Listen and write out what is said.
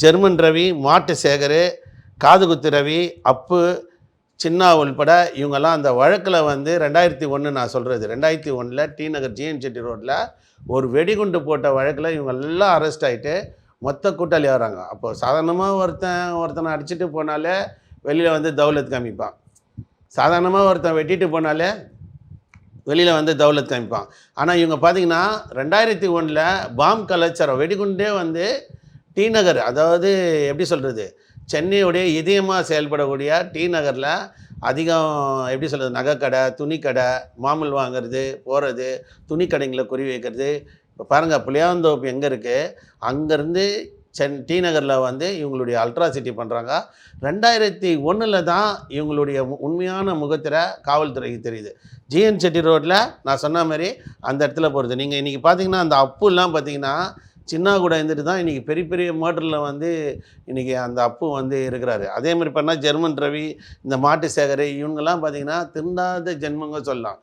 German Ravi, மாட்டு சேகர், காதுகுத்து ரவி, அப்பு, சின்னா உள்பட இவங்கெல்லாம் அந்த வழக்கில் வந்து 2001 நான் சொல்கிறது 2001 டி நகர் ஜிஎன் செட்டி ரோட்டில் ஒரு வெடிகுண்டு போட்ட வழக்கில் இவங்க எல்லாம் அரெஸ்ட் ஆகிட்டு மொத்த கூட்டாளி ஆகிறாங்க. அப்போ சாதாரணமாக ஒருத்தனை அடிச்சுட்டு போனாலே வெளியில் வந்து தௌலத் காமிப்பான். சாதாரணமாக ஒருத்தன் வெட்டிட்டு போனாலே வெளியில் வந்து தௌலத் காமிப்பான். ஆனால் இவங்க பார்த்தீங்கன்னா 2001 பாம் கலாச்சாரம் வெடிகுண்டே வந்து டி நகர், அதாவது எப்படி சொல்கிறது, சென்னையுடைய இதயமாக செயல்படக்கூடிய டி நகரில் அதிகம் எப்படி சொல்கிறது, நகைக்கடை, துணிக்கடை, மாமூல் வாங்கிறது, போகிறது, துணிக்கடைங்களை குறி வைக்கிறது. இப்போ பாருங்கள் புளியாந்தோப்பு எங்கே இருக்குது, அங்கேருந்து டி நகரில் வந்து இவங்களுடைய அல்ட்ராசிட்டி பண்ணுறாங்க. 2001 தான் இவங்களுடைய உண்மையான முகத்திரை காவல்துறைக்கு தெரியுது. ஜிஎன் செட்டி ரோட்டில் நான் சொன்ன மாதிரி அந்த இடத்துல போகிறது. நீங்கள் இன்றைக்கி பார்த்தீங்கன்னா அந்த அப்புலாம் பார்த்தீங்கன்னா சின்ன கூட இருந்துட்டு தான் இன்றைக்கி பெரிய பெரிய மோட்டரில் வந்து இன்றைக்கி அந்த அப்பு வந்து இருக்கிறாரு. அதே மாதிரி பண்ணால் ஜெர்மன் ரவி, இந்த மாட்டு சேகர், இவங்கெல்லாம் பார்த்தீங்கன்னா திருந்தாத ஜென்மங்க சொல்லலாம்.